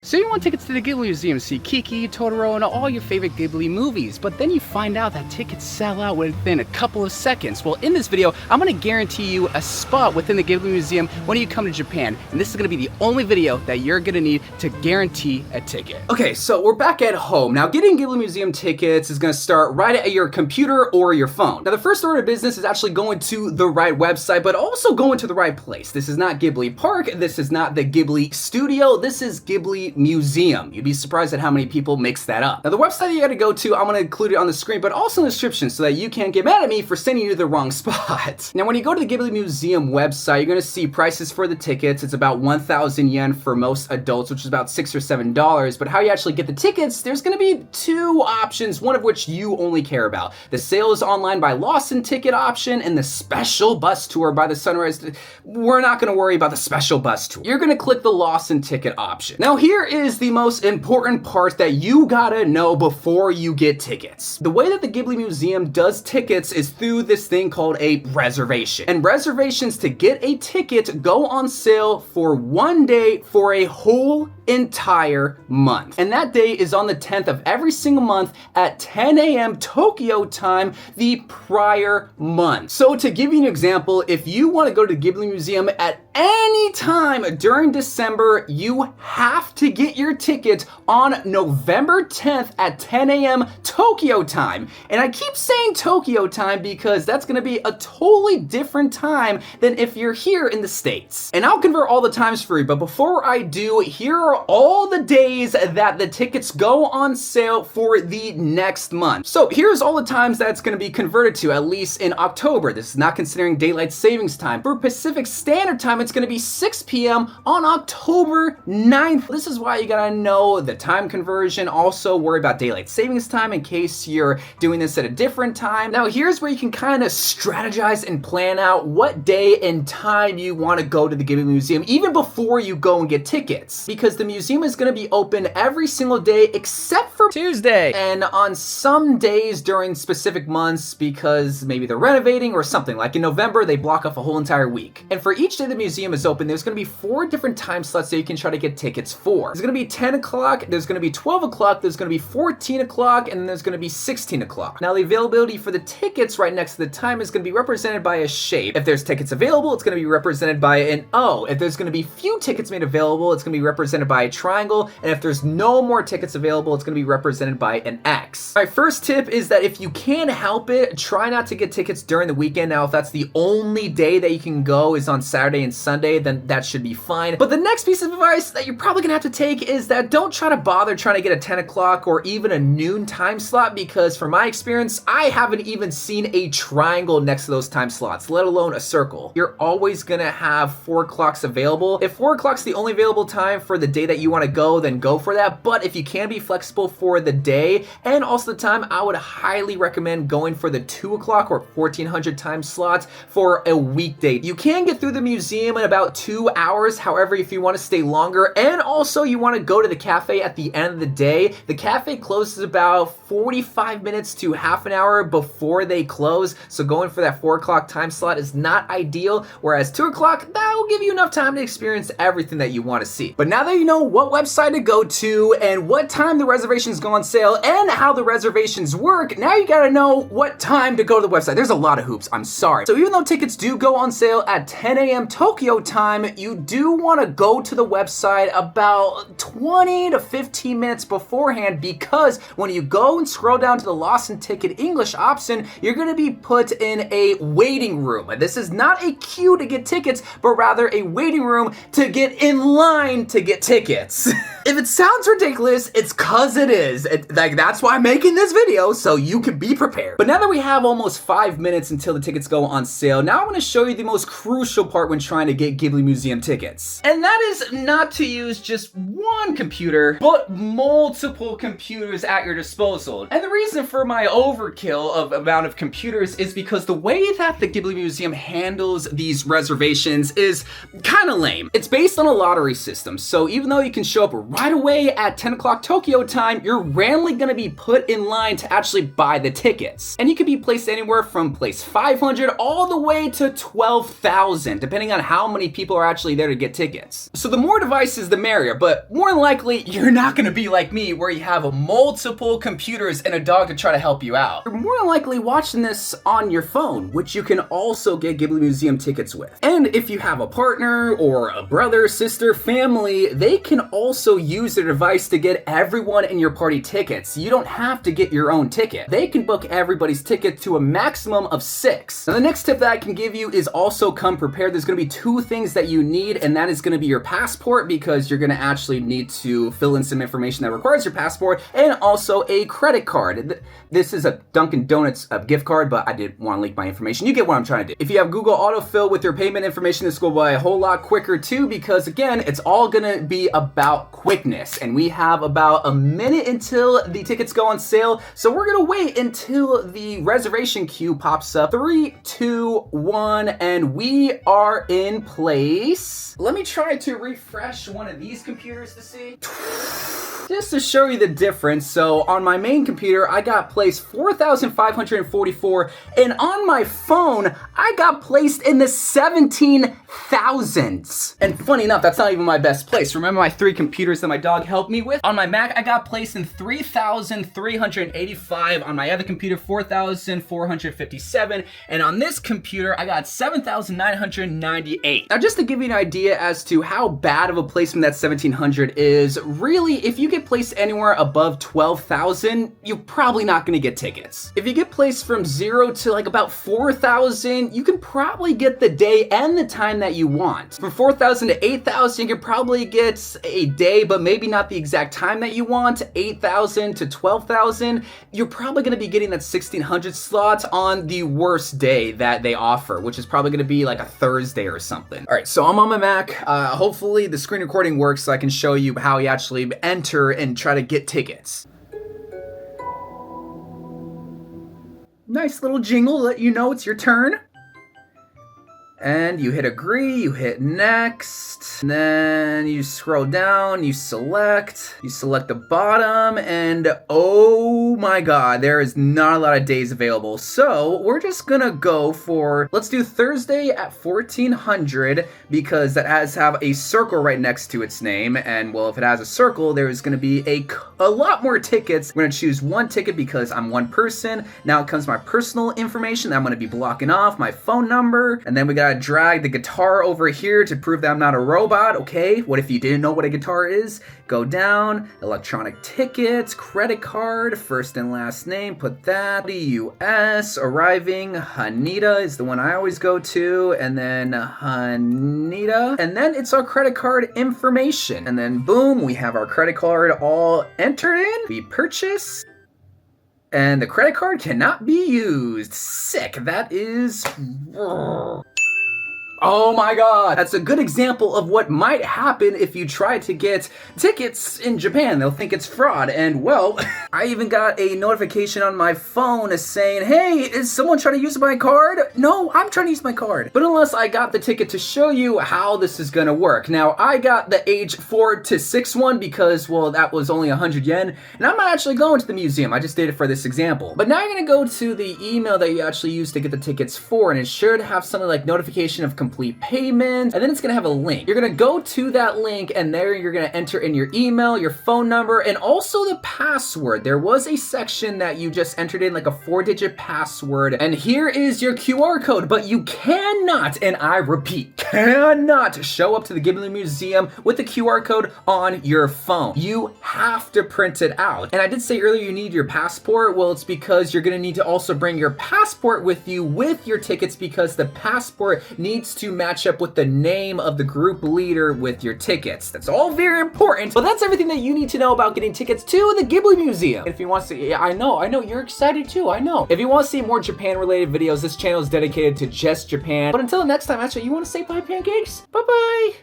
So you want tickets to the Ghibli Museum to see Kiki, Totoro, and all your favorite Ghibli movies, but then you find out that tickets sell out within a couple of seconds. Well, in this video, I'm gonna guarantee you a spot within the Ghibli Museum when you come to Japan, and this is gonna be the only video that you're gonna need to guarantee a ticket. Okay, so we're back at home. Now, getting Ghibli Museum tickets is gonna start right at your computer or your phone. Now, the first order of business is actually going to the right website, but also going to the right place. This is not Ghibli Park, this is not the Ghibli Studio, this is Ghibli Museum. You'd be surprised at how many people mix that up. Now, the website you gotta go to, I'm gonna include it on the screen, but also in the description so that you can't get mad at me for sending you to the wrong spot. Now, when you go to the Ghibli Museum website, you're gonna see prices for the tickets. It's about 1,000 yen for most adults, which is about $6 or $7. But how you actually get the tickets, there's gonna be two options, one of which you only care about. The sales online by Lawson ticket option and the special bus tour by the Sunrise. We're not gonna worry about the special bus tour. You're gonna click the Lawson ticket option. Now, here is the most important part that you gotta know before you get tickets. The way that the Ghibli Museum does tickets is through this thing called a reservation. And reservations to get a ticket go on sale for one day for a whole entire month. And that day is on the 10th of every single month at 10 a.m. Tokyo time the prior month. So to give you an example, if you want to go to the Ghibli Museum at any time during December, you have to get your ticket on November 10th at 10 a.m. Tokyo time. And I keep saying Tokyo time because that's going to be a totally different time than if you're here in the States. And I'll convert all the times for you, but before I do, here are all the days that the tickets go on sale for the next month. So here's all the times that's going to be converted to, at least in October. This is not considering daylight savings time. For Pacific Standard Time, it's going to be 6 p.m. on October 9th. This is why you gotta know the time conversion. Also worry about daylight savings time in case you're doing this at a different time. Now, here's where you can kind of strategize and plan out what day and time you want to go to the Ghibli Museum even before you go and get tickets, because the museum is going to be open every single day except for Tuesday and on some days during specific months because maybe they're renovating or something. Like in November, they block off a whole entire week. And for each day the museum is open, there's going to be 4 different time slots that you can try to get tickets for. There's going to be 10 o'clock, there's going to be 12 o'clock, there's going to be 14 o'clock, and then there's going to be 16 o'clock. Now, the availability for the tickets right next to the time is going to be represented by a shape. If there's tickets available, it's going to be represented by an O. If there's going to be few tickets made available, it's going to be represented by a triangle. And if there's no more tickets available, it's going to be represented by an X. My first tip is that if you can help it, try not to get tickets during the weekend. Now, if that's the only day that you can go is on Saturday and Sunday, then that should be fine. But the next piece of advice that you're probably gonna have to take is that don't try to bother trying to get a 10 o'clock or even a noon time slot, because from my experience, I haven't even seen a triangle next to those time slots, let alone a circle. You're always gonna have 4 o'clocks available. If 4 o'clock's the only available time for the day that you wanna go, then go for that. But if you can be flexible for the day and also the time, I would highly recommend going for the 2 o'clock or 1400 time slots for a weekday. You can get through the museum in about 2 hours. However, if you want to stay longer and also you want to go to the cafe at the end of the day, the cafe closes about 45 minutes to half an hour before they close. So going for that 4 o'clock time slot is not ideal, whereas 2 o'clock, that will give you enough time to experience everything that you want to see. But now that you know what website to go to and what time the reservations go on sale and how the reservations work, now you gotta know what time to go to the website. There's a lot of hoops, I'm sorry. So even though tickets do go on sale at 10 a.m. Tokyo time, you do want to go to the website about 20 to 15 minutes beforehand, because when you go and scroll down to the Lawson Ticket English option, you're going to be put in a waiting room. This is not a queue to get tickets, but rather a waiting room to get in line to get tickets. If it sounds ridiculous, it's cause it is. That's why I'm making this video, so you can be prepared. But now that we have almost 5 minutes until the tickets go on sale, now I'm going to show you the most crucial part when trying to get Ghibli Museum tickets. And that is not to use just one computer, but multiple computers at your disposal. And the reason for my overkill of amount of computers is because the way that the Ghibli Museum handles these reservations is kind of lame. It's based on a lottery system, so even though you can show up right away at 10 o'clock Tokyo time, you're randomly gonna be put in line to actually buy the tickets. And you can be placed anywhere from place 500 all the way to 12,000, depending on how many people are actually there to get tickets. So the more devices, the merrier, but more than likely, you're not gonna be like me where you have multiple computers and a dog to try to help you out. You're more than likely watching this on your phone, which you can also get Ghibli Museum tickets with. And if you have a partner or a brother, sister, family, they can also use their device to get everyone in your party tickets. You don't have to get your own ticket. They can book everybody's ticket to a maximum of 6. Now the next tip that I can give you is also come prepared. There's gonna be 2 things that you need, and that is gonna be your passport, because you're gonna actually need to fill in some information that requires your passport, and also a credit card. This is a Dunkin' Donuts gift card, but I didn't want to leak my information. You get what I'm trying to do. If you have Google autofill with your payment information, this will go by a whole lot quicker too, because again, it's all gonna be about quickness, and we have about a minute until the tickets go on sale, so we're gonna wait until the reservation queue pops up. 3, 2, 1, and we are in place. Let me try to refresh one of these computers to see. Just to show you the difference, so on my main computer, I got placed 4,544, and on my phone, I got placed in the 17,000s. And funny enough, that's not even my best place. Remember my 3 computers that my dog helped me with? On my Mac, I got placed in 3,385. On my other computer, 4,457. And on this computer, I got 7,998. Now, just to give you an idea as to how bad of a placement that 1,700 is, really, if you get placed anywhere above 12,000, you're probably not gonna get tickets. If you get placed from 0 to like about 4,000, you can probably get the day and the time that you want. From 4,000 to 8,000, you can probably get a day, but maybe not the exact time that you want. 8,000 to 12,000, you're probably gonna be getting that 1,600 slot on the worst day that they offer, which is probably gonna be like a Thursday or something. All right, so I'm on my Mac. Hopefully the screen recording works so I can show you how you actually enter and try to get tickets. Nice little jingle, let you know it's your turn. And you hit agree, you hit next, and then you scroll down, you select the bottom, and oh my god, there is not a lot of days available. So we're just gonna go for, let's do Thursday at 1400, because that has to have a circle right next to its name, and well, if it has a circle, there's gonna be a lot more tickets. We're gonna choose 1 ticket because I'm 1 person. Now it comes my personal information that I'm gonna be blocking off, my phone number, and then we got drag the guitar over here to prove that I'm not a robot. Okay, what if you didn't know what a guitar is? Go down, electronic tickets, credit card, first and last name, put that. US, arriving, Haneda is the one I always go to, and then Haneda, and then it's our credit card information. And then boom, we have our credit card all entered in. We purchase. And the credit card cannot be used. Sick, that is... Oh my god, that's a good example of what might happen if you try to get tickets in Japan. They'll think it's fraud, and well, I even got a notification on my phone saying, hey, is someone trying to use my card? No, I'm trying to use my card. But unless I got the ticket to show you how this is gonna work. Now, I got the age 4 to 6 one because, well, that was only 100 yen, and I'm not actually going to the museum. I just did it for this example. But now you're gonna go to the email that you actually used to get the tickets for, and it should have something like notification of complete payment, and then it's gonna have a link. You're gonna go to that link, and there you're gonna enter in your email, your phone number, and also the password. There was a section that you just entered in like a 4-digit password, and here is your QR code, but you cannot, and I repeat, cannot show up to the Ghibli Museum with the QR code on your phone. You have to print it out. And I did say earlier you need your passport. Well, it's because you're gonna need to also bring your passport with you with your tickets, because the passport needs to match up with the name of the group leader with your tickets. That's all very important, but that's everything that you need to know about getting tickets to the Ghibli Museum. If you want to see, yeah, I know, you're excited too, I know. If you want to see more Japan related videos, this channel is dedicated to just Japan. But until next time, actually, you want to say bye, pancakes? Bye-bye.